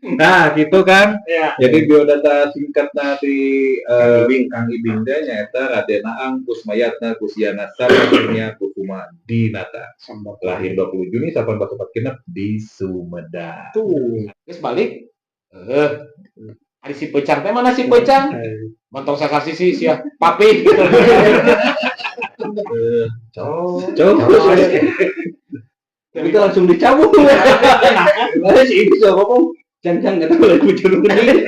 Nah, gitu kan. Ya. Jadi biodata singkatna di Kang Ibing teh nyaeta Radena Ang Kusmayatna Kusiana Sarasnya Kusuma Dinata. Lahir 20 Juni 1844 di Sumedang. Tuh, terus balik. Ada si Pecang, teh mana si Pecang? Mantong sakasi si sia papi. Coba. Kita langsung dicabut. Nah, si ini siapa ngomong? Jangan nggak tahu lagi bujur ini.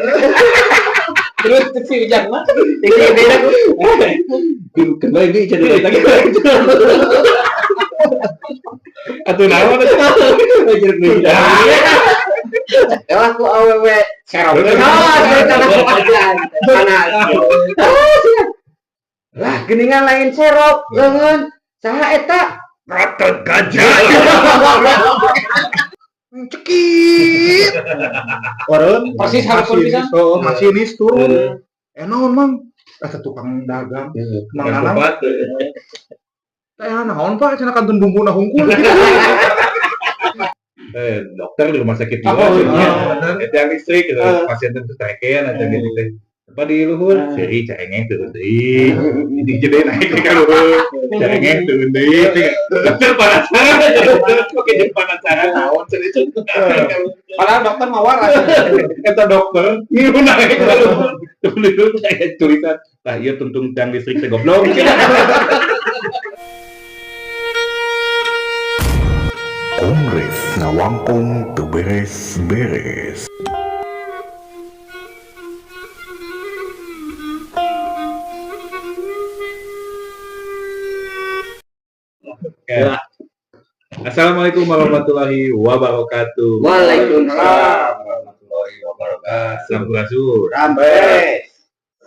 Terus si Ujang mah, Dulu kembali ini jadi lagi. Atau nama tuh? Bujur ini. emang aku awewe serong. Lah, geningan lain serok, lengan. Saha eta? Rata gajah. Cekit. Orang Persis harapan pisan. masinis turun. Naon mang? Kata tukang dagang. Mang anak. Naon Pak? Cenah kantun bumbuna hungkul. Dokter di rumah sakit juga. Itu yang listrik, pasien itu tekean aja gitu teh. Apa di luhur? Seri caengeh turun deui. Ini jadi naik ke luhur. Caengeh turun deui. Dokter penasaran, pakai penasaran naon seri itu. Padahal dokter mah waras. Kata dokter, ngilu naik ke luhur. Dulu saya tulisan, "Tah ieu tuntung tiang listrik teh goblok." Kongres Nawangkong teu beres-beres. Ya. Assalamualaikum warahmatullahi wabarakatuh. Waalaikumsalam warahmatullahi wabarakatuh. Sampurasun. Rambes.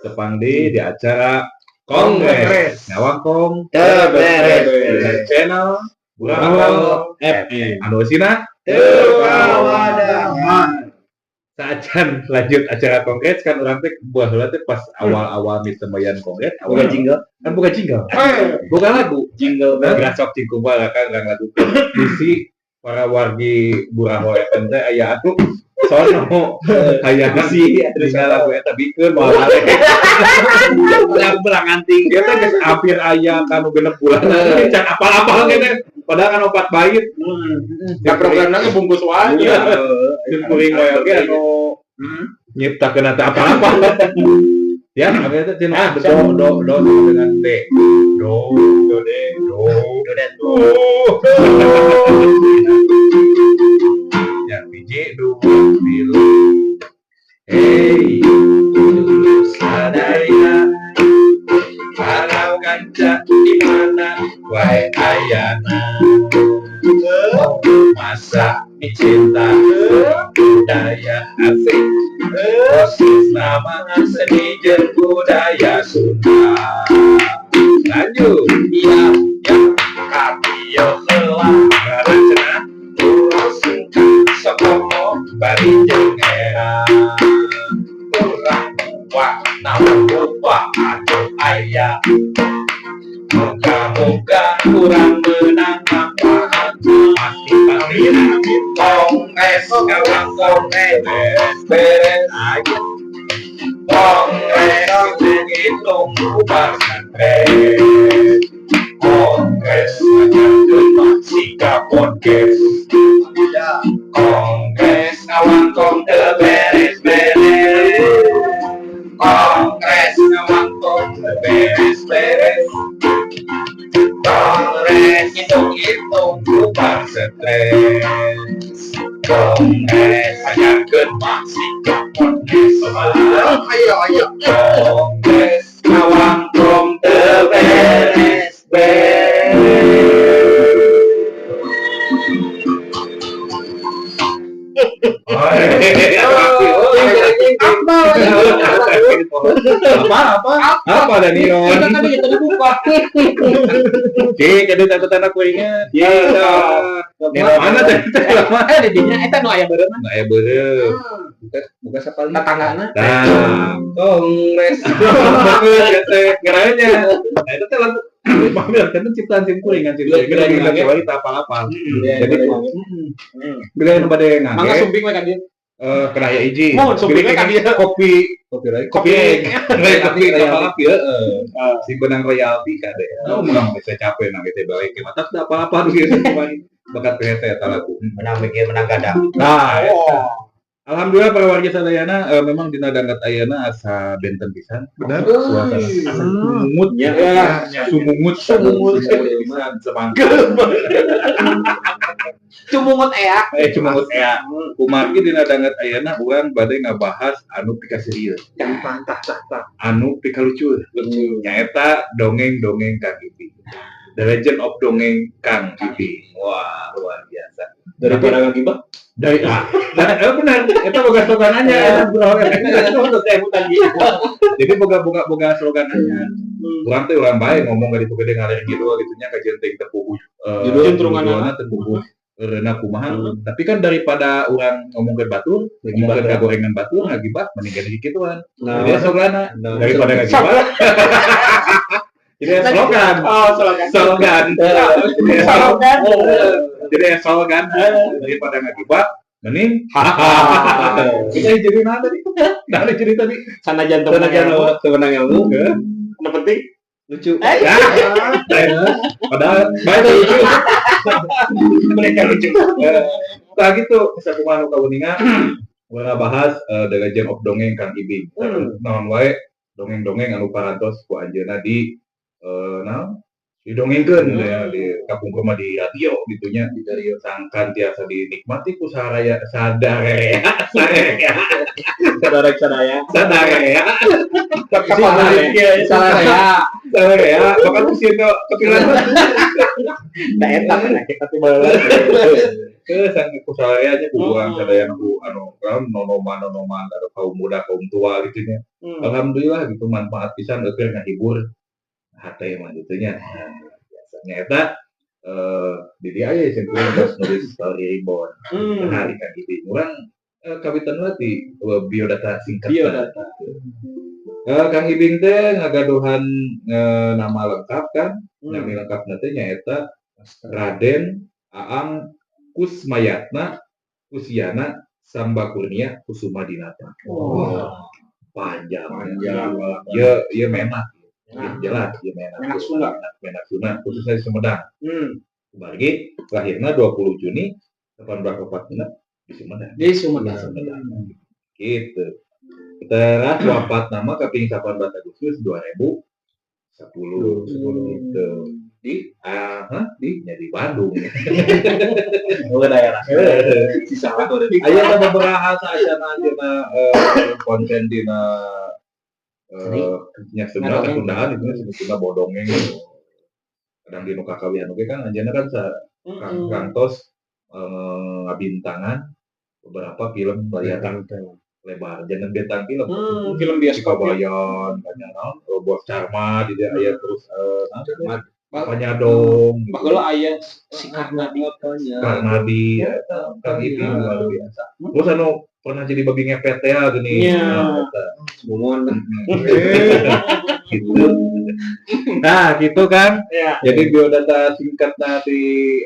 Tepangdi di acara Kongres Nawangkong Teu beres. dari channel Buraho FM. Anu sina Teu kawadahan. Sajan lanjut acara kongres kan orang teh buah heula teh pas awal-awal misembayan kongres Bukan jingle. kan bukan jingle. Bukan lagu. Jingle. Grasok cingkumbal kan lagu. Isi para wargi Buraho FM teh aya atuh sono aya si tinggal lagu eta bikeun moal balik. Belang anting dia teh geus hampir aya kanu genep bulan. Can apal-apal kene padahal kan 4 bait. Ya programna ge bungkus wae. Jeung kuring wae oge anu nyiptakeun teh apa-apa. Ya, abi teh cenah do dengan D. Do de do do. Ya biji dua bilu. Hey, sadaya kalau kanca di mana wae ayana. Masa cinta budaya asing. Osis nama seni jeung budaya Sunda. Lanjut. Iya, ya kabio heula ngaranna uruskeun sakomo bari jeung era. Urang wa naon lupa atuh aya. Moga-moga kurang menang manfaat pasti kongres kawan kongres beres aja kongres begitu bubar stres kongres aja sikap podcast kongres kawan kongres beres kongres kawan kongres beres kongres itu bubar stres kongres ajarkeun sikap podcast ayo kongres Nawangkong teu beres apa ada nih on Tadi kita dibuka. Cik, ada tanda-tanda kuingnya. Iya. Mana tadi lama? Di dinya eta nu aya beureum. Nah, ya bener. Buka sapal Tetanggana. Nah, kongres. Geranya. Nah, itu teh lagu Mamil kan ciptaan sim kuring kan ciptaan. Geura kita kembali apa-apa. Jadi bila yang pada Mangga ngangge. sumping we kan dia. Kena ya hiji. Mun supirnya kan dia kopi kopi. tapi kapal api si benang royalti kade. Menang bisa capek nang teh balik ke mata tidak apa-apa gitu bakat PT eta lagu. Menang mikir menang gadang. Nah, alhamdulillah para warga sadayana memang dina dangat ayeuna asa benten pisan. Benar. Suasana asa sumungutnya. Sumungut pisan semangka. Cumungut ea. Cumungut ea. Kumargi dina dangat ayeuna urang bade ngabahas anu pika serius. Anu pika lucu. Nyaeta dongeng-dongeng Kang Ibing. The Legend of Dongeng Kang Ibing. Wah, luar biasa. Daripada ngagibah. Dari benar, itu boga sloganannya bro. Jadi boga sloganannya. Urang teh urang bae ngomong ka ditu gede ngalir gitu gitunya ka jenting tepuh. Judul trunganana tepuh reuna kumaha. Tapi kan daripada urang ngomong ke batur, ngomong ke gorengan batur ngagibah mending gede gituan. Jadi sloganna daripada ngagibah. Jadi slogan. Slogan. Jadi slogan daripada ngagibah mending kita jadi mana tadi? Dari cerita tadi. Sanajan Temenang ilmu. Yang penting Lucu. Padahal baik lucu. Mereka lucu. Nah gitu, bisa kumaha nu kauningan kita bahas The Legend of Dongeng Kang Ibing. Naon wae dongeng-dongeng anu parantos ku anjeunna di didongengkeun ya di kampung rumah di radio gitunya di radio sangkan tiasa dinikmati ku sadaya sadaya bakal kusieun kepilan da eta kita tiba sang ku sadaya nya ku urang sadaya anu nonoman ada kaum muda kaum tua gitu nya. Alhamdulillah gitu manfaat pisan keur ngahibur hati mah gitunya. Biasanya eta di dia aja sih nulis story reborn. Hari kan gitu. Urang kawitan di biodata singkat. Kang Ibing teh ngagaduhan nama lengkap kan. Nama lengkapna teh nyaeta Raden Aang Kusmayatna Kusyana Sambakurnia Kusuma Dinata. Panjang. Ya menak. Jelas dia menak Sunda khususnya di Sumedang. Bagi lahirnya 20 Juni 1845 di Sumedang. Gitu. Terus wafat nama kaping 18 Agustus 2010 gitu. Di Bandung. Daerah. Sisa aya beberapa acara konten dina nya Sunda Kesundaan itu sebetulnya bodongeng kadang di nuka kawian oke kan anjana kan kantos ngabintangan beberapa film layar lebar jangan bintang film biasa Kabayan banyak Bos Carma di aya terus banyak dong baheula aya si Karnadi Kang Ibing luar biasa terus anu pernah jadi babi ngepet ya gini. Momon. Gitu. Nah, gitu kan. Ya. Jadi biodata singkatna di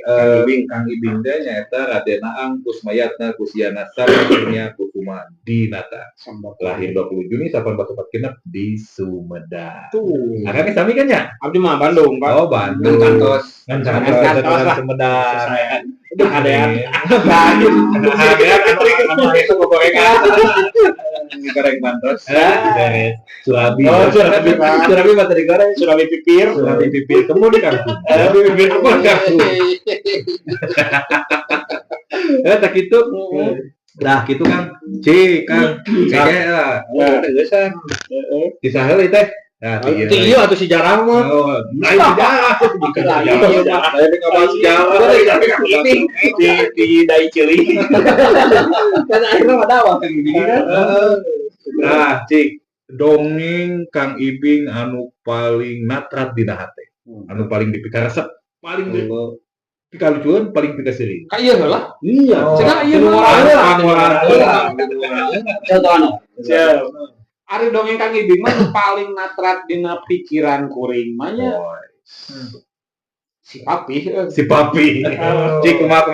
Kang Ibing teh nyaeta Raden Aang Kusmayatna Kusyana Sambakurnia Kusuma Dinata. Lahir 20 Juni 1845 di Sumedang. Tuh. Akang sami kan ya? Abdi mah Bandung, Pak. Oh, Bandung. Kantos. Sumedang. Ada ya. Itu gorengan. Goreng mantos. Surabi. Surabi mah tadi goreng. Surabi pipir. Kemudian kangkung. Pipir kemudian kangkung. Tak gitu. Nah, gitu kan. Kang. Kayak lah. Gesan. Kisah heula teh. Nah, iya atau sejarah mah. Oh, sejarah. Saya ngomong sejarah. Di dai cili. Kan akhirnya ada apa gini kan. Nah, cik dongeng Kang Ibing anu paling natrat dina hate. Anu paling dipikaresep, paling pikalucuan, paling pikaseureun. Ka ieu heula. Iya. Cenah ieu Contohna. Siap. Ari dongeng Kang Ibing mah paling natrat dina pikiran kuring mah nya. si papi Si papi. Cik kumaha.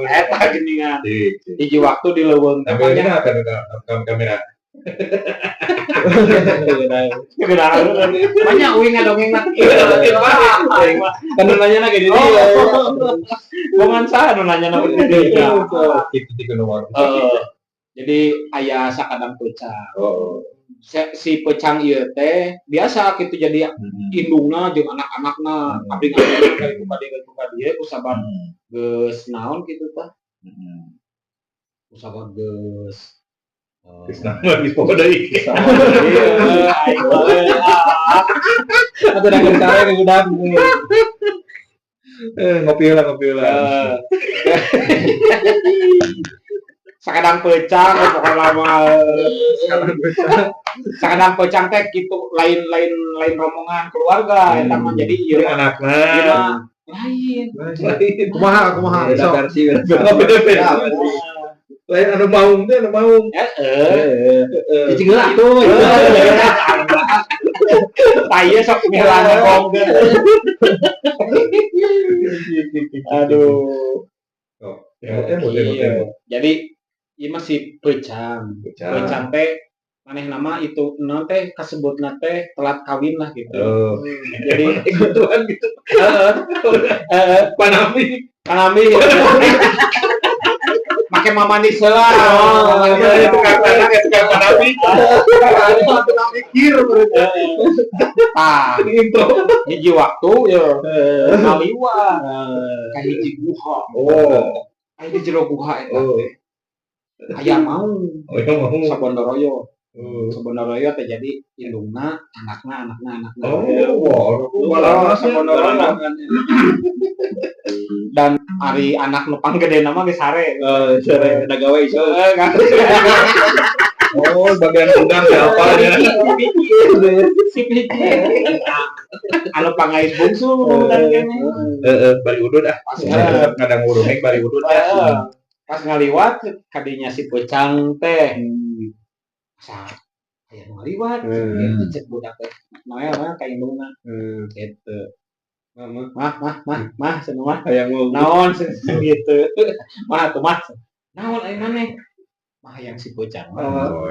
eta geuningan Cik. hiji waktu di leuweung teh Ambil banyak kamera. banyak uing ngadongengna Kan nanya gini bongan saha nu nanyana begini Cik nomor. jadi aya sakadang pecang Oh. si pecang ieu teh biasa kitu jadi indungna jeung anak-anakna abdi-abdina ka dieu kusabab geus naon kitu tah kusabab geus Geus nama geus poho deui. atau dengan cara yang udah Ngopi heula. sakadang pecang pokoknya lama sakadang pecang teh gitu lain rombongan keluarga eta mah jadi ieu Jeung anakna. lain Kumaha beda sok. versi Beda. Lain anu maung teh anu maung. cicing lah tuh Taya sok ngelana kong aduh Iya. jadi ieu masih pecang teh maneh nama itu naon teh kasebutna teh telat kawin lah gitu jadi Kebetulan gitu. Panami. kanami make mamanis lah Itu kata-kata suka panami. Mikir tah Intro. hiji waktu ya ngaliwat ka hiji guha Oh. aya di jero guha eta Oh. teh aya mau Oh, yang mau. Sabondoroyo Sabondoroyo teh jadi indungna anakna Oh, wow. Sabondoroyo dan ari anak nu panggede nama geus hare cara nagawe iso Oh, bagian udang siapa ya? si Piki anu pangais bungsu dan kene Bari udud ah. pas Kadang urung bari udud. pas ngaliwat kadinya si pecang teh sa aya nu ngaliwat gitu cek budak teh naon ka indungna gitu mah cenah mah hayang mau naon gitu mah tuh mah naon aya maneh mah yang si pecang Oh,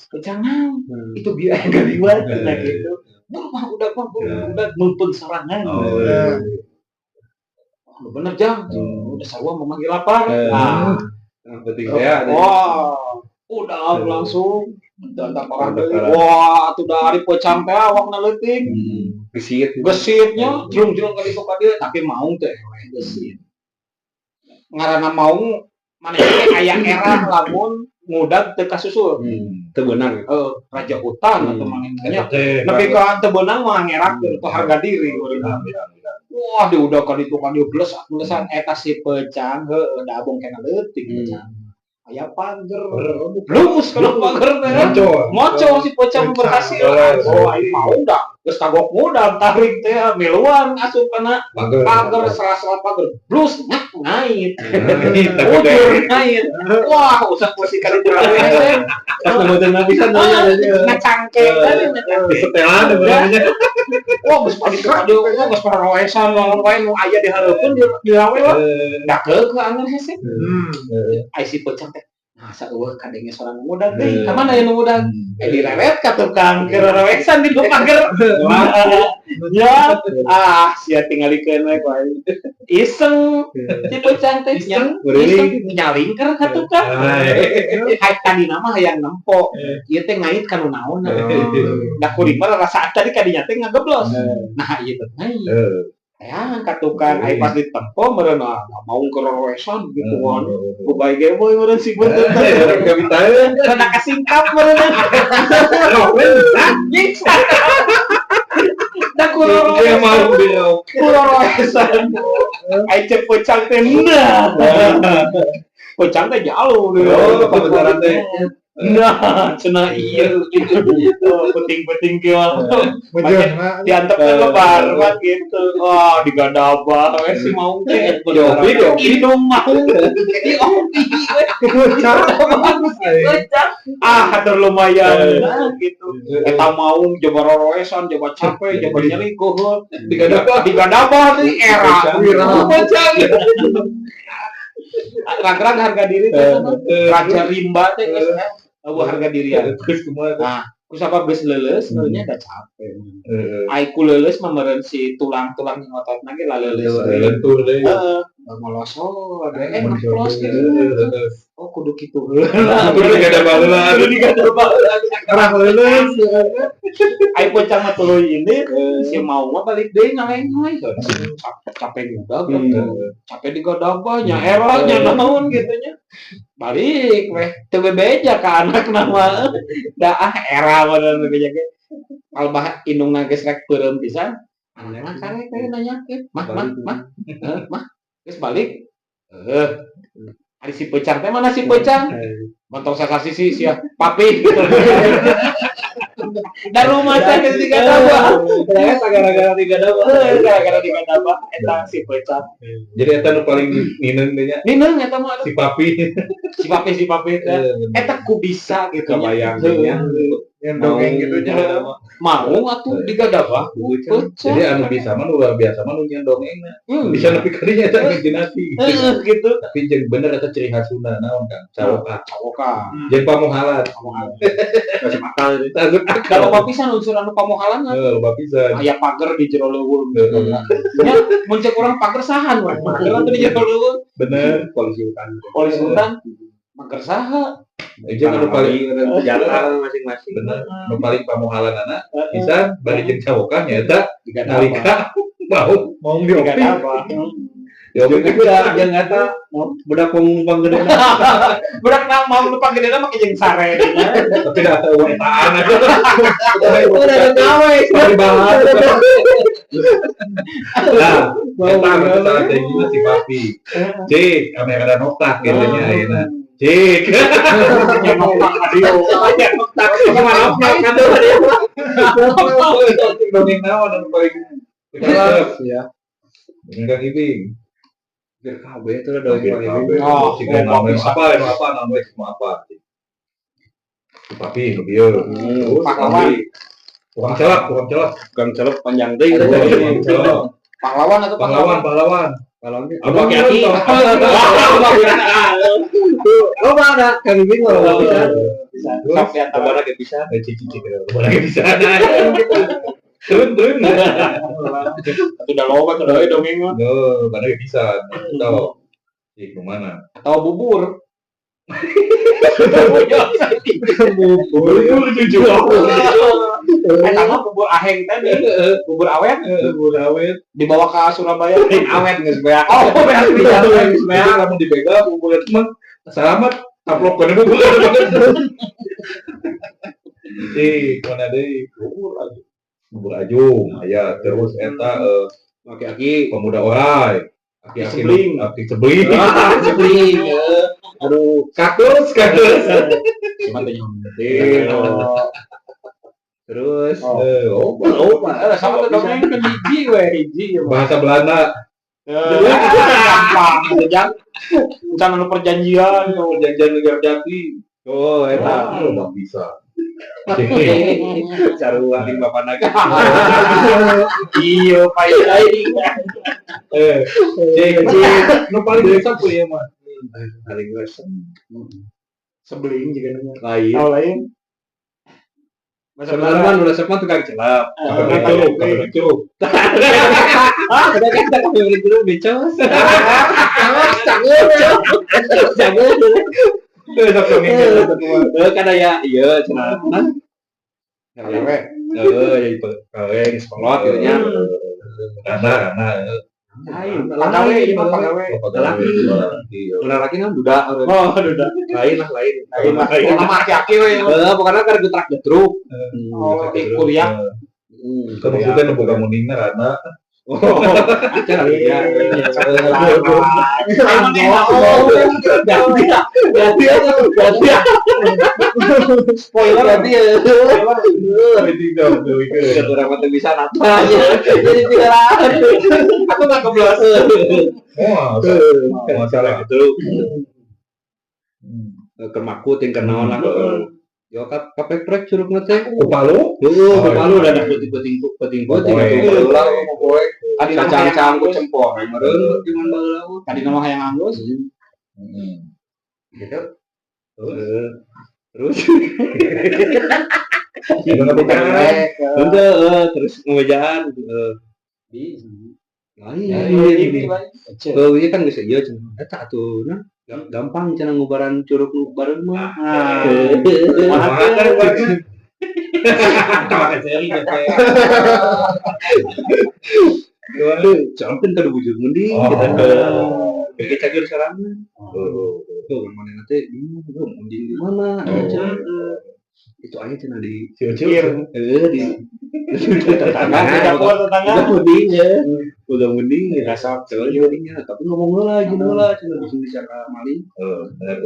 pecang naon itu biar ngaliwat nah gitu mah udah nuntun sarangan oh bener jang udah sarua memanggil lapar nah penting saya ada. wah udah langsung datang orang deui wah atuh dari pecang teh awakna leutik gesitnya jrung-jrung kali ka dieu tapi maung teh gesit ngaranna maung manehna aya era lamun ngudag teu kasusul teu beunang raja hutan atau manehna nepi ka teu beunang mah ngerakeun ku harga diri wah diudag ka ditu ka dieu glesan eta si pecang heueuh da abong kena leutik pecang aya pager lumus kalau pager teh moco si pecang berhasil oh aing mau dah geus kagok modal tarik teh miluan asup kana pager serasa pager blus nyak ngait ujur ngait wah usah posisi kali teh kemudian bisa ngacangke Setelan namanya. wah geus padi radio geus parawesan lawan wae nu aya di hareupeun di rawe lah da keuk angin hese ai si pecang teh masa eueuh kadenge sorang muda teh ka mana aya nu muda direwet ka tukang kerewesan di pager ya sia tingalikeun we ku aing iseng si pecang teh iseng nyalingker ka tukang hai kadina mah hayang nempo ieu teh ngait ka nu naon da kuring mah rasa tadi kadinya teh ngageblos nah ieu teh ngait ya ka tukang ai pas ditempo meureun mau kerewesan gitu kan ku bae ge boy meureun si beunteut Enggak bisa. rada kasingkap meureun da Dia mau dia. kurewesan ai cek pecang teh nah pecang teh jauh Oh, pembesaran teh. nah cenah ieu gitu penting-penting kieu Bejeuna diantep ke lebar mah gitu wah digadabah we si mau teh hidung mau diopi we bagus pecang hatur lumayan gitu. Eta mau coba roroesan, coba capek, coba nyeri kuhul. Digadabah nih era wira bocang. Rag-rag harga diri teh raja rimba teh geus harga dirian. Nah, kusabab geus leuleus sebenarnya da capek. Ai ku leuleus mah meureun si tulang-tulang yang ototna ge laleuleus. Lentur deui. Ngoloso ada ngeplos gitu. Oh kudu kitu. Kudu digadabah. Orang leuleus. Ai pocang mah tuluy ini si mau mah balik deui ngaleng-ngaleng. Capek juga capek digadabah nya era nya naon gitu nya. Balik weh teu bebeja ka anak nama. Da era bener bebeja ge. Albah indungna geus rek peureum pisan. Anakna karek we nanyakeun. Mah. Geus balik. Ari si pecang teh mana si pecang? Montong sakasi si sia papi. Da rumah teh geus digadabah. Gara-gara digadabah. Gara-gara digadabah eta si pecang. Jadi eta nu paling nineng teh nya Nineng eta mah si papi. si papi teh. Eta ku bisa gitu nya. Kebayang nya. Yang dongeng gitu nya. Mau atuh digadabah. Jadi anu bisa mah luar biasa mah nu nyen dongengna. Bisa nepi ka dinya eta imajinasi. Gitu. Tapi jeung bener eta ciri khasna naon Kang? Cawoka. Jeung pamuhalan. Masih akal itu. Kalau pisan unsur anu pamuhalan Loba pisan. aya pager di jero leuweung. Nya mun cek urang pager sahan we. Pager atuh di jero leuweung. Bener. Polisi hutan. Polisi hutan. Pager saha? Jeung anu paling jantan masing-masing. bener nu paling pamuhalan anak bisa bari jeung cawokah nyaeta Digadabah. nalika mau diopi. Digadabah. Diopi Budak yang kata budak pemumpang gede. Budak na mau lupa gede mah jeung sare. tapi dah tahu etaan aja. Udah ada gawe. Dibahas. Nah, eta anu salah teh gila si papi. Cik, kamera noktak gitu nya ayeuna. Cik. Nya noktak radio. Nya noktak. Gimana noktak radio. Dongeng naon anu paling Jelas ya. enggak ibing. Biar KB itu udah paling Oh, Jika namanya apa namanya semua apa. Si papi nu bieu. Pahlawan. Tukang celak. Kang celok panjang deui gitu. Pahlawan atau Pahlawan. Kalau Abang Yaki. lo mana Kang Ibing kalau bisa. Sok ya Coba lagi bisa. Cici. Boleh bisa. Turun. Atau udah loba tuh doi dongeng mah. Yo, mana bisa. Tahu. Cik mana? Atau bubur. Bubur jujur. Eta mah bubur aheng tadi. Bubur awet. Bubur awet. Dibawa ke Surabaya. Awet geus beak. Oh, beak di jalan. Sebenarnya kamu dipegang bubur itu mah selamat. Taplok kena bubur banget. Mana deui? Bubur ajung, aya terus eta Aki-aki pemuda orai. Aki-aki Sebling. sebling. sebling. Aduh, Kakus. Cuma tanya. terus Sama tuh dongeng kan hiji we, hiji. Bahasa Belanda. Gampang, jangan anu perjanjian, Perjanjian negara jati. oh eta Enggak bisa. sarua di bapak naga. iya payah lain. Cik, nu paling bisa tuh ya mah. Paling resep Sebeling juga nanya. lain. Oh lain. Sebenarnya nu resep mah tukang celap. Kalau curug. Ada kan kita kafe beli dulu becos. Kan aya ieu cenah. Gawe. Jadi pegawai sekolot gitu nya. Karena Lain. Pagawe ieu mah pagawe. Ulah laki kan duda. Oh, udah. Lain lah lain. Lain mah. Nama aki-aki we. Pokoknya kan getrak getruk. Oh, kuliah. kamu sudah nu boga muningna karena Kan ya. Spoiler Jadi ya. jadi dong deui ke. Orang mata bisa napa jadi tinggal aku nggak keblas. Oh, masalah itu kermakut yang kenaon lah Yo kapeprek curug teh. Kupalu. Kupalu udah ada peting ulah mau poe Tadi nama cang-cang ku cempor. Meureun di mana baheula. tadi nama hayang anggus. gitu. Terus Itu ngebicara. terus ngejaan Di lain. Oh iya kan geus ieu cenah. Eta atuh gampang cenah ngubaran curug nu bareng mah. Sampeun kada bujur mending kita ke cager sarana. Tuh mana nanti mending di mana? Itu aja cenah di Cium-cium. di tetangga mending ya. Udah mending rasa mendingnya tapi ngomong lah gini lah cenah bisa bicara maling. Benar.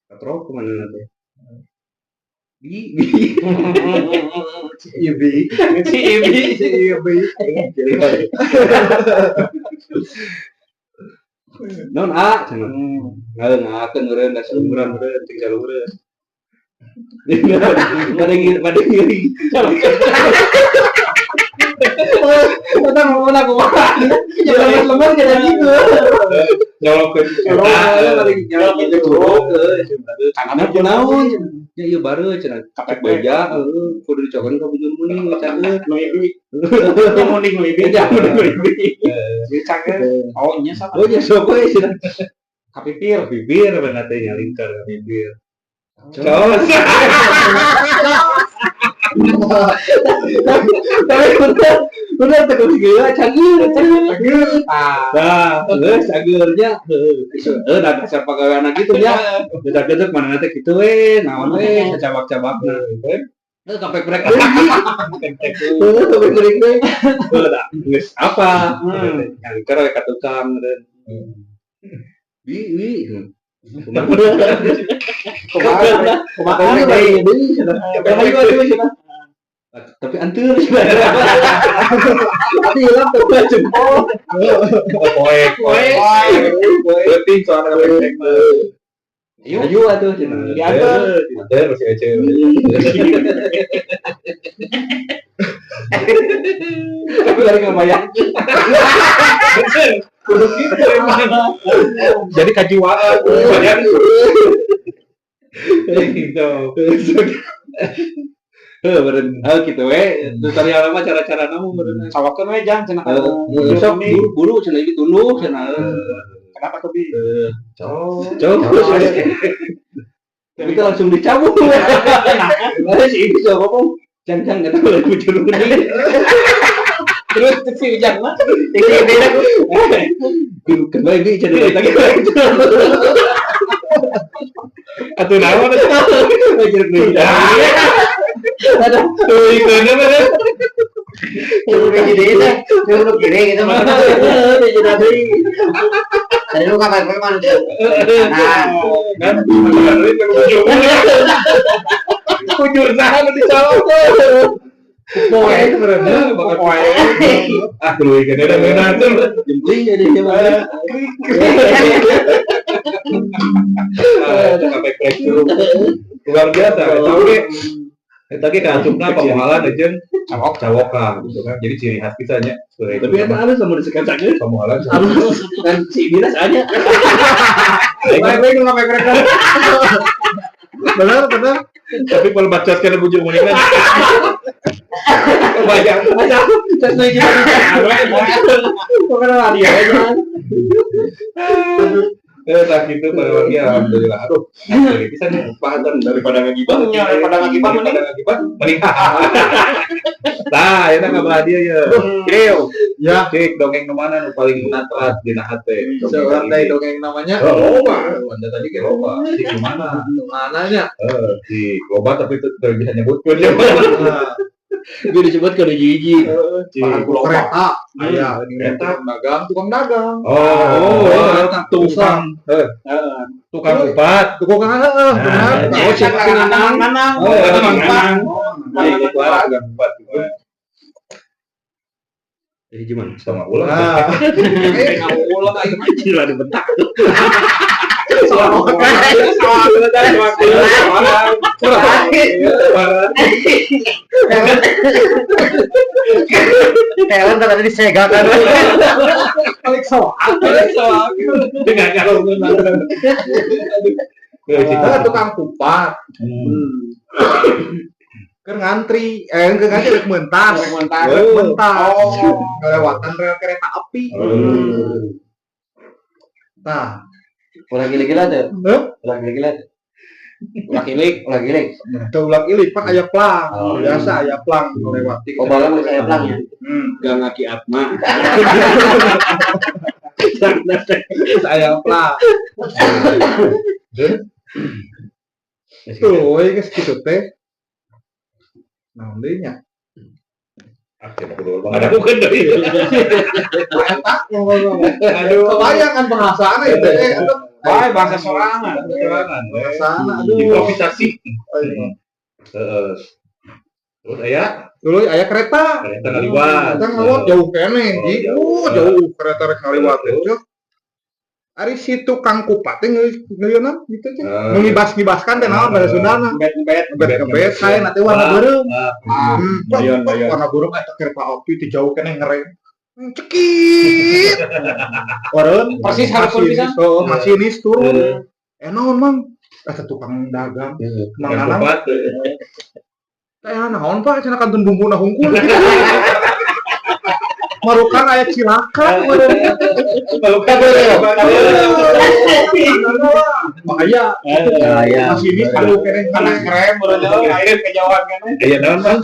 Katrok kemana nanti? Bi non cenah ngakeun meureun da sumuran meureun ting salureun pada ngiri kita mau nak jalan lemah jadi gitu Nyolokeun. nyolok tangannya kunaon ya ieu baru cenah kapek beja kudu dicokeun ka bujur meuning cageut mending lebih cager. Oh nya sama. oh ya sok we cenah Kapipir. bibir bener teh nyalingkar ka bibir Cos. tapi bener terus gila cager nah geus cagernya da kasar pagaweana kitu nya dedak-dedak mana teh kitu we naon we cabak-cabakna kapek brek kapek brek teh geus apa nyalingkar we ka tukang wi tapi antur tapi hilang tuh jempol Poek. Penting soalnya pendek. ayo atuh cenah Diantar. Ada masih aja. tapi lari ngabayang Jadi kajiwaan. gitu beren gitu we tutorial mah cara-cara namu beren Sawakeun we jang cenah. besok buru cenah ini tunduk cenah Kenapa tuh bi? coba kita langsung dicabut si ibu coba ngomong jangan kata boleh bujur ini Terus si ujang mah. beda kembali di channel lagi Atuh naon eta? bujur ini ada Itu bener. Coba jadi itu, coba kiri gitu mana? Tadi lu kapan mana? Nah, Kan bener itu bujur sana dicolok tuh Poe itu bener bakal poe. Ah, dulu ikan ada benar tuh. jempling jadi gimana Sampai crack dulu. Luar biasa. Tapi kancupna pamuhalan aja cawokan gitu kan. Jadi ciri khas kita nya. tapi itu halus sama disekat saja pamuhalan. halus kan si dinas aja Baik ngapain mereka? Benar. Tapi kalau baca sekali bujur muning kan. Kebayang. terus naik bukan lari aja Nah gitu kalau dia alhamdulillah. Aduh, bisa nih pahatan daripada ngagibah. Daripada ngagibah mending. Nah, eta kabar dia ya. Keu. Ya, Cek dongeng nu mana nu paling natrat dina hate. seorang dari dongeng namanya. Oh, loba. Anda tadi ke loba. Si gimana? Mananya? Si loba tapi itu bisa nyebutkeun ya. gue disebut kode jiji Bahan kereta. Iya, ini tukang dagang. Tukang upat. Tukang Oh, siapa nanang. Tukang upat. jadi gimana Sama ulang. Ulang aja. gila dibentak Hewan tadi disegakan. Balik soal. Dengan kalau Kita tukang kupat. Keur ngantri, keur ngantri rek mentas. Mentas. Kelewatan rel kereta api. Nah, Ulah gila-gila tuh. Hah? Ulah gila-gila tuh. Ulah kilik. Ulah gila. teu ulang ilik pak aya plang. Oh. Biasa aya plang melewati. Oh, balang geus aya plang ya. Gang Aki Atma. Aya plang. Tuh, we geus kitu teh. Naon deui nya? ada bukan dari Eta ngomong. Aduh, kebayang kan bahasana itu Bae bahasa sorangan. Bahasana aduh. improvisasi. Terus Dulu aya kereta. kereta ngaliwat. Kita ngawat jauh kene, jauh kereta rek ngaliwat teh. Ari si tukang kupat teh ngeuyeunna gitu teh. Ngibas-ngibaskan teh naon bahasa Sundana. Ngebet kae na teh warna beureum. Warna beureum eta kereta api teh jauh kene ngerem. Cekit. Orang Persis hareupeun pisan. masinis turun. Naon Mang? Eta tukang dagang. Mang Nanang. Teh naon Pak? Cenah kantun bumbuna hungkul. Marukan aya cilaka. Bahaya. Masinis kalau kene Kana ngerem beureuh air kejauhan kana. Aya naon Bang?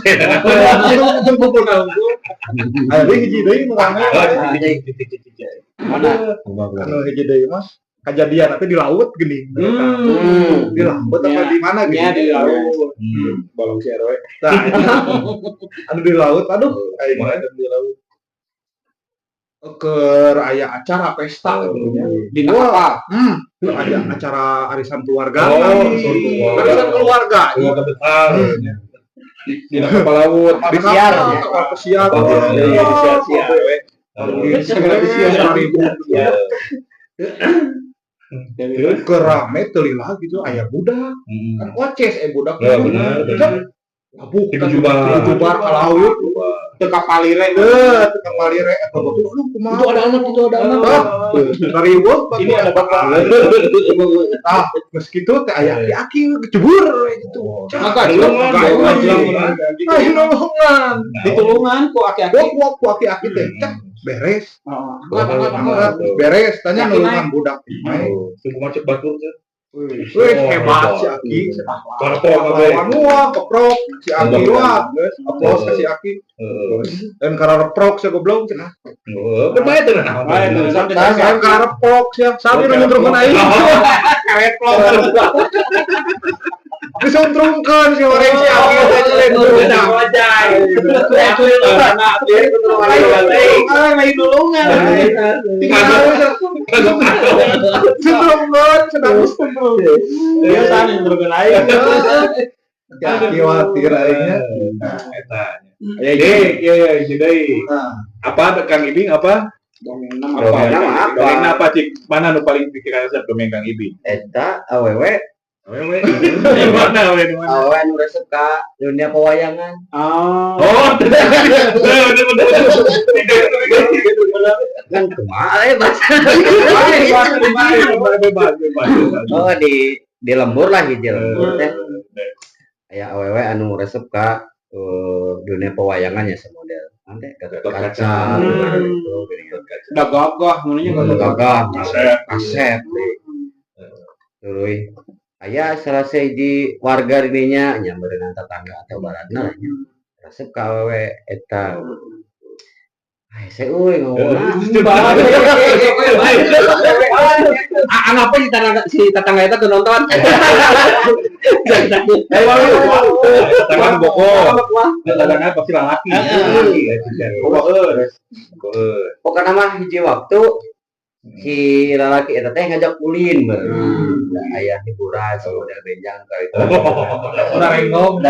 langsung kumpul ka hungkul. Aya deui hiji deui murangna. Mana? Anu hiji deui mah kejadian nanti di laut geuning. Di laut apa di mana gitu? Ya di laut. Balong si RW. Nah, anu di laut, aduh, aing mah anu di laut. Keur aya acara pesta Di apa? ada acara arisan keluarga. keluarga. Arisan keluarga. Keluarga besar. Di kapal laut, Kapal pesiar. Kapal pesiar. Kerame telila gitu aya budak. Kan oces budak. Ya benar. Abu Dijubar. jubar ka laut. Teu kapalire. Tukang palire eta aduh kumaha. Itu ada anak, itu ada anak. Ribut Ini ada bapak. Geus kitu teh aya aki kecebur gitu. Maka Nolongan. ditulungan ku aki-aki. Ku aki-aki teh beres. Angkat. Beres tanya Yakin, nolongan budak. Tunggu macet batur tuh. Wih, hebat si Aki. Karpol Wah, keprok si Aki wah. Aplaus ka si Aki. Dan karena reprok saya goblok cenah. Berbahaya tuh nah. Saya karena reprok sia. Sabi nu nuntrungkeun aing. Kareplok. Disuntrungkeun si orang si Aki teh lain budak. Lain tulungan. Suntrungkeun cenah suntrung. Dia sana yang bergerai. Aki watir aingnya. Eta. Ya jadi apa Kang Ibing apa? Dongeng apa cik mana nu paling pikiran saya dongeng Kang Ibing? Eta awewe Mana we di mana? awewe anu resep ka dunia pewayangan. Oh, bener. Kan kumaha bahasa. Oh di lembur lah hiji lembur teh. Aya awewe anu resep ka dunia pewayangan ya semodel. Nanti Gatot Kaca. Udah gagah, namanya Gatot Kaca. Kaset. Tuluy aya salah siji warga dirinya nya berenang tetangga atau baratna nya. Resep ka awewe eta. Ai seueuy ngomong. Apa si tetangga itu tuh nonton? Tangan boko. Tangan pasti laki. Pokoknya mah hiji waktu si lalaki eta teh ngajak ulin beurang. Aya hiburan samodel benjang ka itu. Renggong.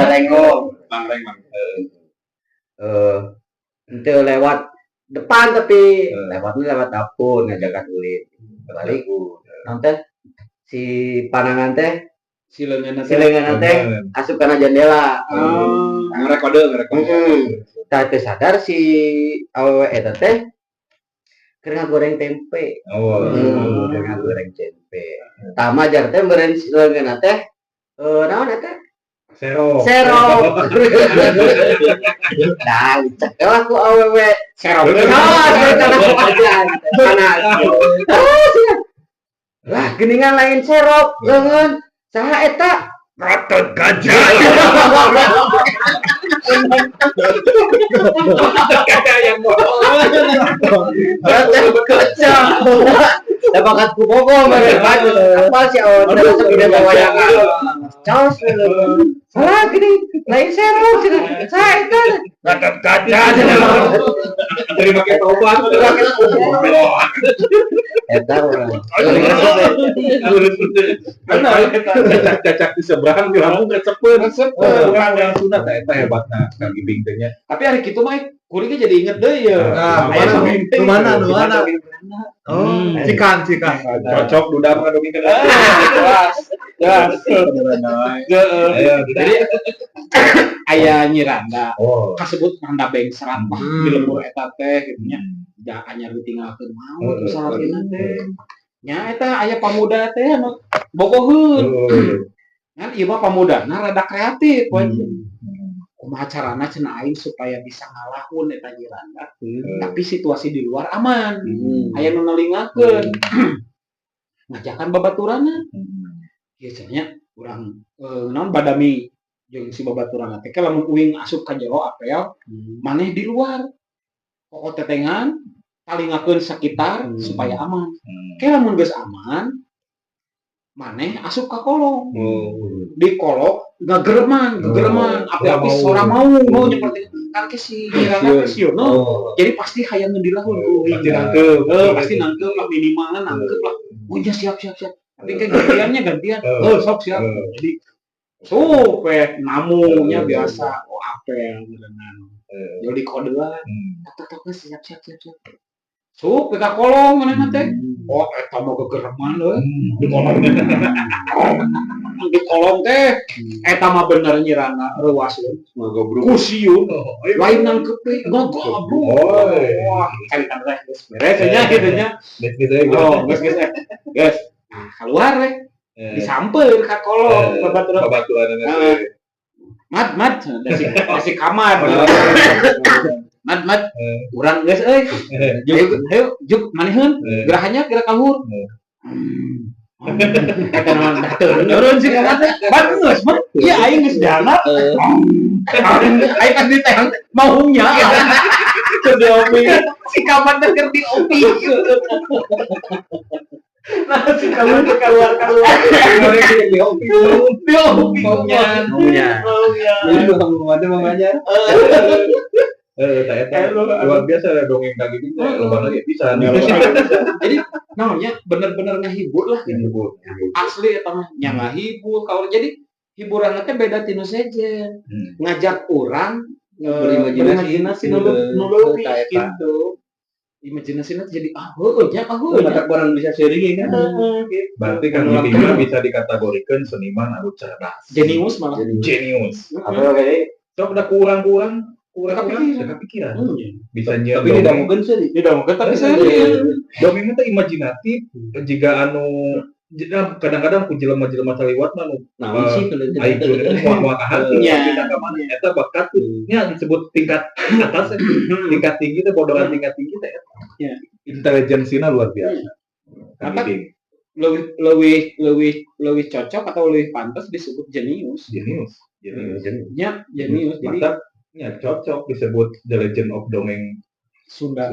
Henteu lewat depan tapi lewat dapur ngajakan ulin. Balik nanti si panangan teh sileungeunna teh asup kana jendela. Ngerekode. Tah teu sadar si awewe eta teh keur ngagoreng tempe. Keur ngagoreng tempe. Tah majar teh meureun sileungeunna teh naon eta? Serok. Nah, cek aku awewe Serok. panas. Lah geuningan lain serok, leungeun. Saha eta? Ratot gajah. Kocak. Dapat ku bogo meureun bagus. Apa sih awewe terus tidak bawayangan. Caos. Salah gini, lain serok cenah. Saha eta? Ratot gajah. Terima kasih obat. Eta urang. Cacak di seberang di Lampung kecepeun. Orang Sunda eta hebatna Kang Ibing teh nya. Tapi hari kitu mah kuring ge jadi inget deui ya. Kemana? Cikan. Cocok duda mah dongeng kana. Jadi aya Nyi Randa Oh. kasebut Randa Bengserat mah di lembur eta teh gitu nya. Da anyar ditinggalkeun mau tuh salahina teh. Nya eta aya pamuda teh anu bogoheun. Kan ieu mah pamudana rada kreatif we. Kumaha carana cenah aing supaya bisa ngalahun eta Nyi Randa. Tapi situasi di luar aman. Aya nu ngalingakeun. Ngajakan babaturanna. Biasanya urang naon badami jeung si babaturanna teh lamun uing asup ka jero apel, maneh di luar. Pokok tetengan palingakeun sekitar supaya aman. Lamun geus aman, maneh asup ka kolong. Di kolong gegereman, api-api sora mau nyeperti kan ke si Randa pensiun. Jadi pasti hayang ngedilahun pasti nangkep lah minimalnya nangkep lah. Oh ya siap. Tapi kan gantian. Sok siap. Jadi supaya namunya biasa apel dengan jadi kodean. Tok siap. Sup ke kolong mana teh? Oh eta mah gegereman euy. Di kolong teh eta mah bener Nyi Randa reuaskeun. Kusiun lain nangkep teh goblok. Wah, kan geus beres nya kitu nya. Geus. Nah, keluar we. Disamper ka kolong babaturan. Mat, dasi kamar. Mat, urang geus euy. Ayo, juk maneheun. Gerahanya gerak kahur. Eta naon turun sih kan. Bagus, Mat. Iya aing geus dana. Aing kan diteh maunya. Opi. Si kamar teh keur diopi. Nah, si kamar teh keluar. Diopi. Maunya. Jadi rumah teh mamanya. Luar biasa dongeng Kang Ibing teh loba lagi bisa. Jadi namanya bener-bener ngehibur lah gitu. Asli eta mah nya ngahibur kalau jadi hiburan teh beda tinu sejen. Ngajak orang berimajinasi nu leuwih gitu. Imajinasinya jadi Mata orang bisa sharing kan. Berarti Kang Ibing mah bisa dikategorikan seniman anu cerdas. Jenius malah. Jenius. Apa kayak Sok udah kurang kepikiran. Bisa nyiar Tapi tidak mungkin sih. Tidak mungkin tapi saya dongeng teh imajinatif jika anu kadang-kadang ku jelema-jelema saliwat mah nu Naon sih kalau aing moal ka hati kita ka mana eta bakat nya disebut tingkat atas tingkat tinggi teh bodohan tingkat tinggi teh Ya. intelijensinya luar biasa. Kang Apa? Ibing lebih cocok atau lebih pantas disebut jenius. jenius. Nya jenius. Jadi Mantap. Ya cocok disebut The Legend of Dongeng Sunda.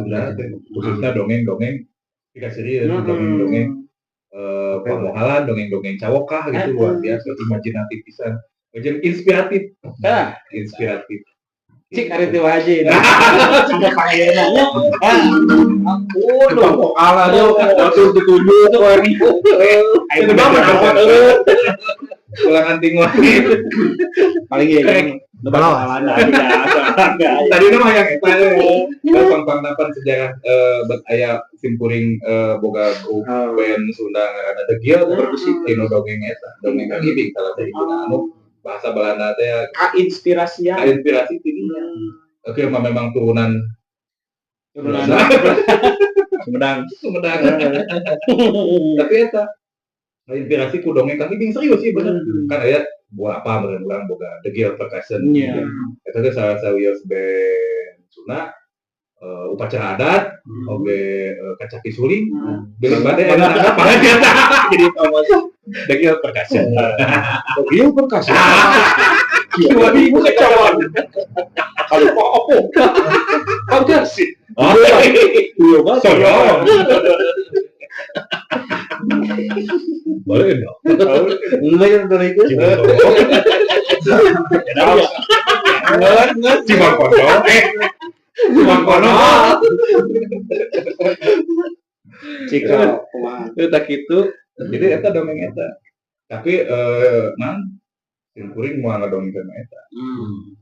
khususnya dongeng-dongeng dikasih dongeng-dongeng pemohalan, dongeng-dongeng cawokah gitu luar biasa imajinatif pisan. Jeung inspiratif. Inspiratif. Cik ari teu waji. Sampai paeuna nya. Ampun, vokal aja langsung ditunjuk tuh orang itu. Ayo ulang anting wae. paling Bakalan ya. Tadi nama yang eta pang-pangnapan sejarah aya simpuring boga grup band Sunda ngaranna The Guild bersih tino dongeng eta dongeng Kang Ibing salah satu anu bahasa Belanda teh Inspirasi inspirasi tidinya. Oke memang turunan Sumedang. Tapi eta inspirasi ku dongeng Kang Ibing serius sih bener. Kan aya buat apa bener boga The Guild Percussion. Iya. Eta teh salah sawios band Sunda upacara adat oge kacaki suling bener bade apa jadi The Guild Percussion. The Guild Percussion. Kieu ibu kecawan. Kalau apa? Apa sih? Oh, iya banget. Boleh dong. Enggak dari itu. Cuma kono. Cuma kono. Jika Itu gitu. Jadi eta dongeng eta. Tapi simkuring mau ngadongeng eta.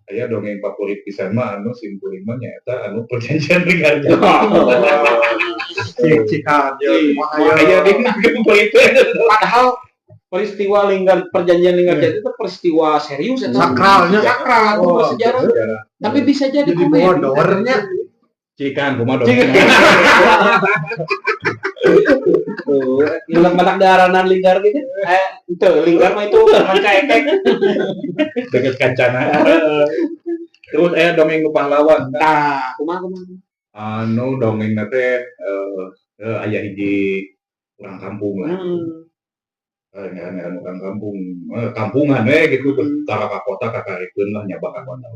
Aya dongeng favorit pisan mah anu simkuring mah nyaeta anu perjanjian ringan. Cikan Aya di favorit padahal peristiwa perjanjian Linggarjati itu peristiwa serius ya. sakralnya Sakral atau bersejarah. Tapi bisa jadi jadi komedi. bodornya Cikan kumaha dongeng. Yang manak daranan lingkar gitu. Itu lingkar mah itu rangka ekek. Deket kancana. Terus aya dongeng nu pahlawan. Nah, kumaha. Anu dongeng teh aya hiji urang kampung lah. Anu urang kampung, kampungan gitu terus tara ka kota kakarikeun lah nyaba ka kota.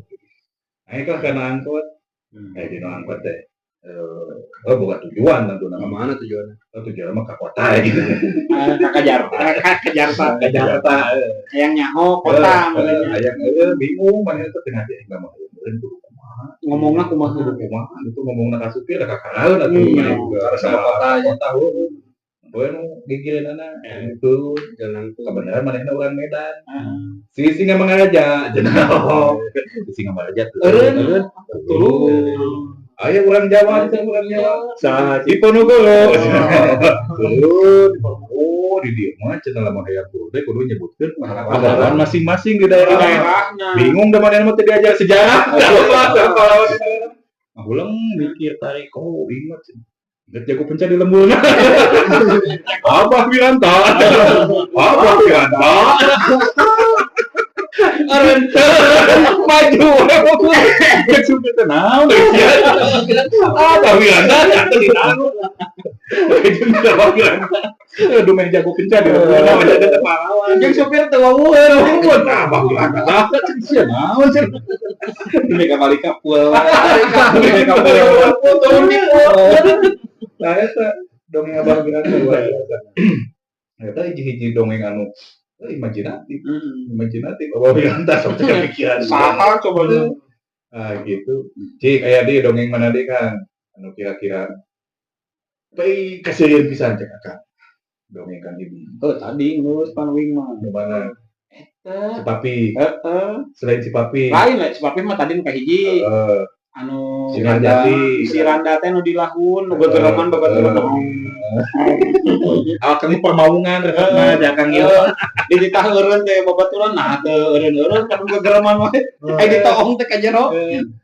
Naik lah kana angkot. Dina angkot teh boga tujuan tentunya. Mana tujuannya? Tujuan mah ka kota gitu. Ke Jakarta. Yang nyaho kota Aya bingung mana teh tengah dia enggak mau kudu kumaha. ngomongna kumaha. Kumaha itu ngomongna ka supir da kakaraeun atuh juga sama kota bueno gigireunana itu Jalan tuh. kebenaran manehna urang Medan. Si singa mangaraja cenah. Si singa mangaraja Eureun. Aya urang Jawa, urang Jawa. Saha Di Ponorogo. Oh, di dieu mah cenah lamun aya guru teh kudu nyebutkeun pahlawan masing-masing di daerahna. Bingung da manehna mah teu diajar sejarah. Ulang mikir tarik ingat ingat jago penca di lembuna. Abah Wiranta. Maju. Kecuali tenang. Abah Wiranta jatuh di tangan. Abah Wiranta. Aduh main jago penca di lembuna menjadi pahlawan. Jeung supir teu waweueun. Abah Wiranta. Sia naon cenah. Demi kembali kapul. Nah, eta dongeng Abah Wiranta luar biasa. Eta hiji-hiji dongeng anu imajinatif. Abah Wiranta sok kepikiran. Saha coba lu. Gitu. Cik aya di dongeng mana deui Kang? Anu kira-kira bae kaseureun pisan cek Kang. Dongeng Kang Ibing. Tadi ngurus panwing mah. Di mana? Eta. Si Papi. Selain si Papi. Lain lah, si Papi mah tadi nu kahiji. Anu Si Randati. si Randa teh nu dilahun, nu gegeraman babaturan. Kami permaungan resepna da Kang ieu. Di ditah eureun teh babaturan, nah teu eureun kan gegeraman wae. Ditoong teh ka jero.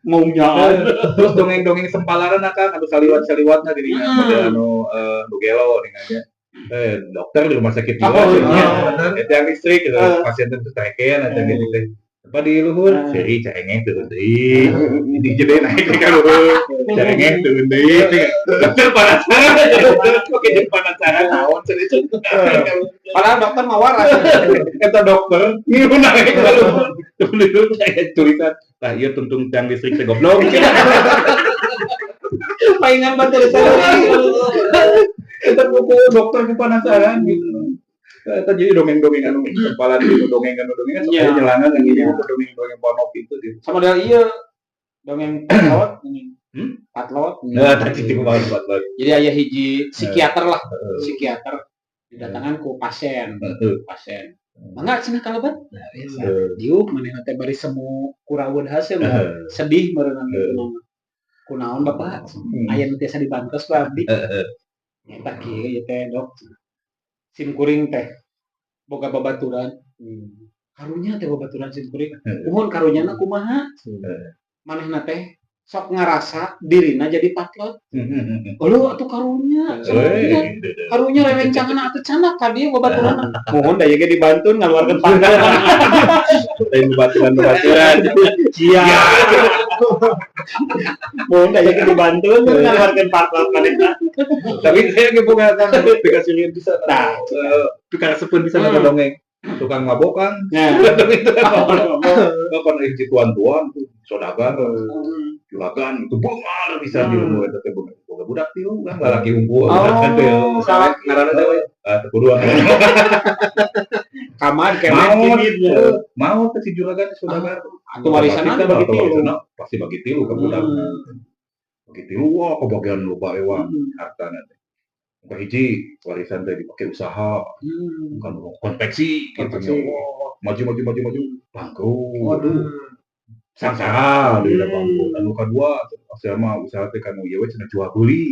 Maunya. Terus dongeng-dongeng sempalaran Kang, anu saliwat-saliwatna dirinya model anu Bugelo dengan dokter di rumah sakit juga. Itu yang listrik gitu. Pasien itu tereken ada gitu teh. Apa di luhur? Seri carengeh turun deui. Di jadi naik ke luhur. Carengeh turun deui. Dokter penasaran. Oke, jadi penasaran naon cenah. Padahal dokter mah waras. Eta dokter ngilu naik ke luhur. Luhur kayak tulisan. Tah ieu tuntung tiang listrik teh goblok. Paingan bantu Eta buku dokter penasaran gitu. Eta jadi dongeng-dongeng anu kepalan gitu dongeng saya nyelangan yang ini dongeng-dongeng ponok itu gitu. sama dengan iya dongeng patlot patlot. Nah, tadi itu kemarin patlot. Jadi aya hiji psikiater lah, psikiater didatangkan ku pasien. Mangga cenah kalebat. Nah, biasa. Diuk manehna teh bari semu kuraweun hasil sedih meureun kitu nama. Kunaon Bapak? Aya nu tiasa dibantos ku abdi. Eta kieu ieu teh dok. Sim kuring teh boga babaturan. Karunya teh babaturan sim kuring. Kumaha karunyana kumaha? Manehna teh sok ngarasa dirina jadi patlot. Uluh atuh karunya. Karunya rewencangan atuh canak ka dieu babaturan. Mohon da ye ge dibantu ngaluarkeun pandangan. Lain baturan. Cia. Mohon da ye ge dibantu ngaluarkeun patlot manehna. Tapi saya ge boga kan aplikasi lieu bisa. Nah, Tukang sepeun bisa dongeng. Tukang mabokan. nah. Kapan hiji tuan-tuan sodagar juragan itu bengar bisa di rumah eta teh boga budak tilu kan lalaki unggul kan teh salah ngaranna teh we kudu kamar kemet gini. mau teh si juragan sodagar Atuh warisanna bagi tilu. pasti bagi tilu ka budak bagi tilu wah kebagian loba ewa hartana teh ka hiji warisan teh dipake usaha bukan konveksi gitu maju bangkrut Waduh. sangsara di bangkrut anu kadua asa mah usaha teh kanu ieu we cenah jual beli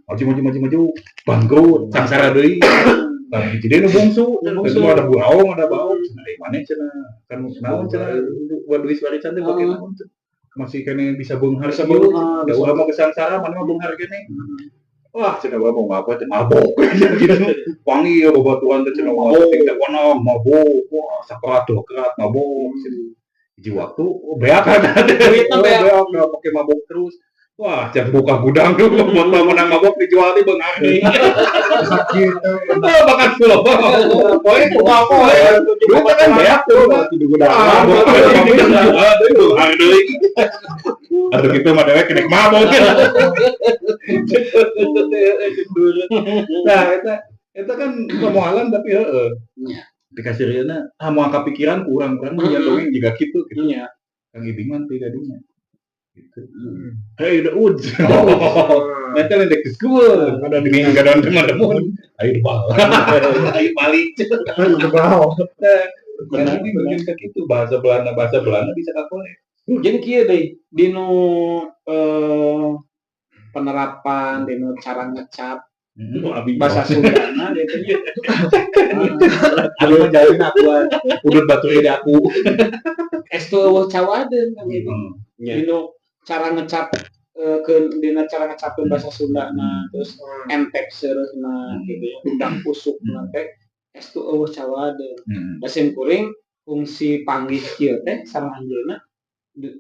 maju bangkrut sangsara deui nah hiji deui nu bungsu itu ada buraong ada baong cenah dari mana cenah kan naon cenah buat duit warisan teh bage naon masih kene bisa beunghar Bisa kieu beunghar, da urang mah geus sangsara mana mah beunghar kene wah cenah gua mau ngapa teh mabok gitu wangi ya babatuan teh cenah mabok teh kono mabok wah sakrat tuh kerat mabok hiji waktu beak ada duitna beak pake mabok terus wah cek buka gudang tuh motor menang mabok dijual di beunghar deui bakat loh poe kumaha poe duitna kan beak tuh di gudang beunghar deui atuh kitu mah dewe kenek mabok nah eta kan pemoalan tapi heeh dikasih rieuna mau angka pikiran kurang nya dongeng juga gitu Nya. Kang Ibing mah teh gadunya gitu hei udah uj nanti lain dek diskul ada di minggu gadon teman-teman ayo debal ayo balik benar ini mungkin kayak gitu bahasa Belanda bisa kakole Jadi kieu deui dinu penerapan dinu cara ngecap bahasa Sundana gitu nya. Aku mah jalin aku udut batu ide aku Estu eueuh cawadeun kan gitu. Dinu cara ngecap dina cara ngecapkeun bahasa Sundana terus entek seureusna gitu ya undang pusukna teh estu eueuh cawadeun. Da sim kuring fungsi panggih kieu teh sareng anjeunna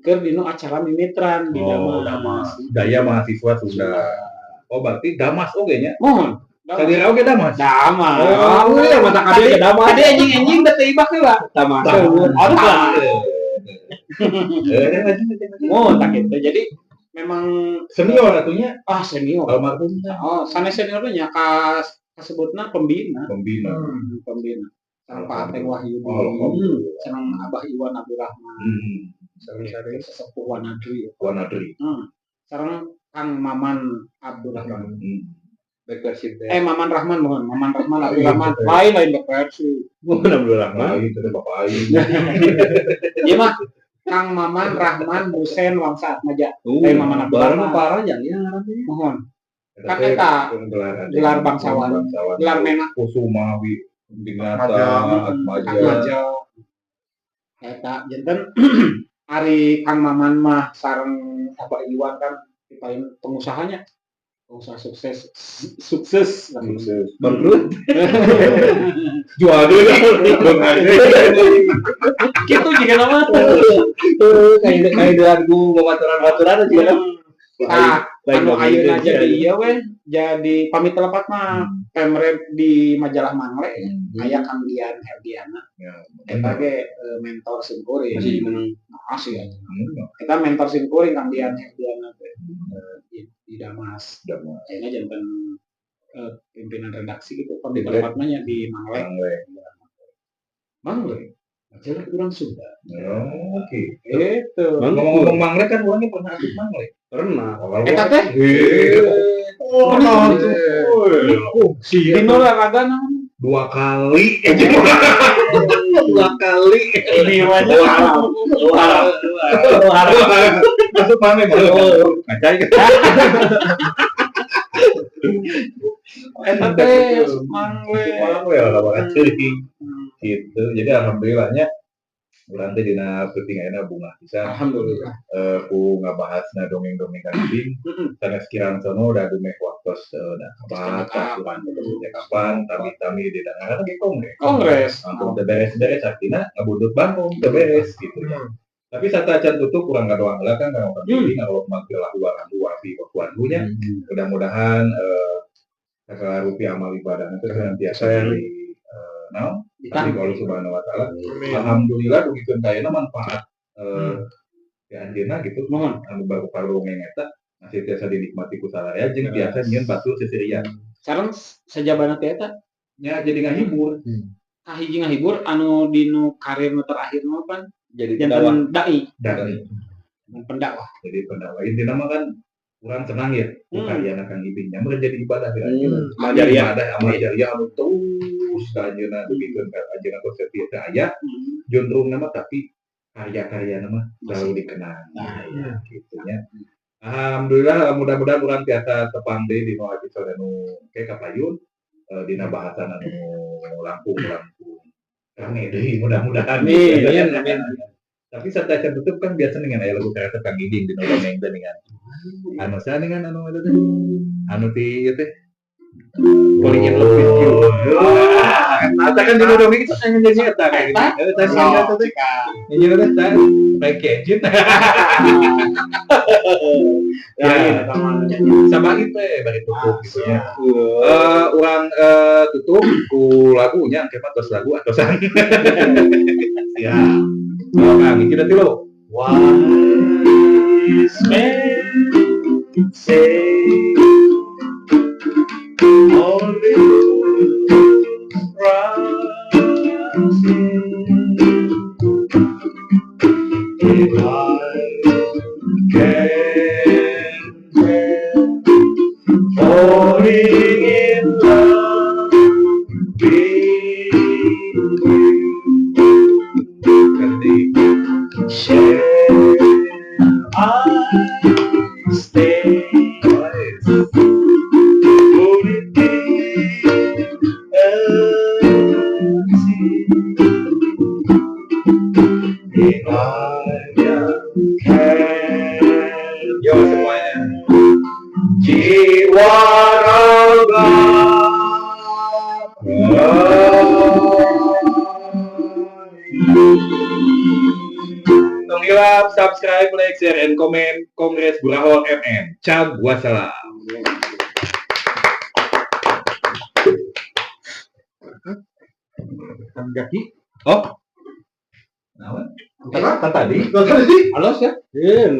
keur dinu acara mimitran di Damas. Daya mahasiswa Sunda. Oh berarti Damas oge nya. Mohon. Salira oge Damas. Damas. Oh, iya mata kade ke Damas. Kade anjing-anjing da teu ibak heula. Damas. Oh, tak gitu. Jadi memang Senior atunya. Senior. Almarhum. Oh, sanes seniornya kasebutna pembina. Pembina. Sareng Pak Ateng Wahyudi. Sareng Abah Iwan Abdurrahman. Sareng sesepuh Wanadri. Sareng Kang Maman Abdurrahman. Baik versi Maman Rahman mohon. Maman Rahman Abdurrahman. Lain versi. Maman Abdurrahman itu bapak aing. Ieu mah Kang Maman Rahman Busen Wangsa Atmaja. Maman Abdurrahman parahnya ya ngaranna. mohon. Kan eta gelar bangsawan. Gelar menah Kusuma Dinata Atmaja. Eta janten Ari Kang Maman mah sareng Abah Iwan kan paling pengusahanya. Pengusaha sukses Bangkrut. Jual deui gitu juga nama Kayak lagu baturan juga kan. anu ayeuna jadi ieu we jadi pamit telepat mah pemret di majalah Mangle aya Kang Dian Herdiana eta ge mentor simkuring asli ya eta mentor simkuring Kang Dian Herdiana di Damas ayeuna janten pimpinan redaksi gitu pamit telepat mah nya di Mangle majalah urang Sunda. Oke. Itu. Ngomong Mangle kan orangnya pernah aktif Mangle. Pernah. Eta teh. Si dino olahraga namanya. 2 kali. 2 kali. Ini wajah. Masuk mana ngacai. Eta teh mangwe. Gitu. Jadi alhamdulillahnya urang teh dina peuting ayeuna bunga pisan. Alhamdulillah. Ku ngabahasna dongeng-dongeng kambing. Sanes kirang sono da dumeh waktos da kapan urang teh kapan tami-tami di dana lagi Kongres. Langsung teu beres-beres artina ngabudut Bandung teu beres gitu ya. Tapi satacan tutup kurang ngadoang heula kan kalau kambing kalau mampir lah luar wadunya. Mudah-mudahan segala rupiah amal ibadah itu senantiasa di Tapi kalau subhanahu wa ta'ala alhamdulillah begituan kayaknya manfaat ya anjeunna gitu anu baru dongeng eta masih biasa dinikmati ku sararea jeung biasa nyieun batur sesirian Sekarang sajabana teh eta nya jadi ngahibur hiji ngahibur anu dinu karir nu terakhir mah pan Jadi jantan dai dan pendakwah. jadi pendakwah intinya mah kan kurang senang ya karya Kang Ibing nya jadi ibadah ya amal jariah anu terus ka anjeunna dipikeun ka anjeunna konsep teh aya jundrung nama tapi karya-karya nama selalu dikenang gitu nya. Alhamdulillah mudah-mudahan urang tiasa tepang deui di nu episode nu ke kapayun dina bahasan anu langkung rame deui mudah-mudahan. Amin. Tapi saat tutup kan biasa dengan aya lagu karakter Kang Ibing di dongeng teh dengan anu sa dengan anu eta teh anu ti ieu teh Falling in Love with You. Eta kan di dongeng itu pengen jadi eta kayak gitu. Eta sih eta teh. Ini teh tah baik kecit. Ya, sama itu bari tutup gitu ya. Urang tutup ku lagunya kemat tos lagu atosan. Ya. Kang, kita dulu. Wise men say only rising if I can help falling in love with you. Shall I stay? Would it be if I can? Yo semuanya. Jiwa raga. Tong ilap, subscribe, like, share, and comment. Kongres Burahol MN. Cab wassalam. Kang Jaki. Oh. Nawan. Tadi. Halus ya? Iya,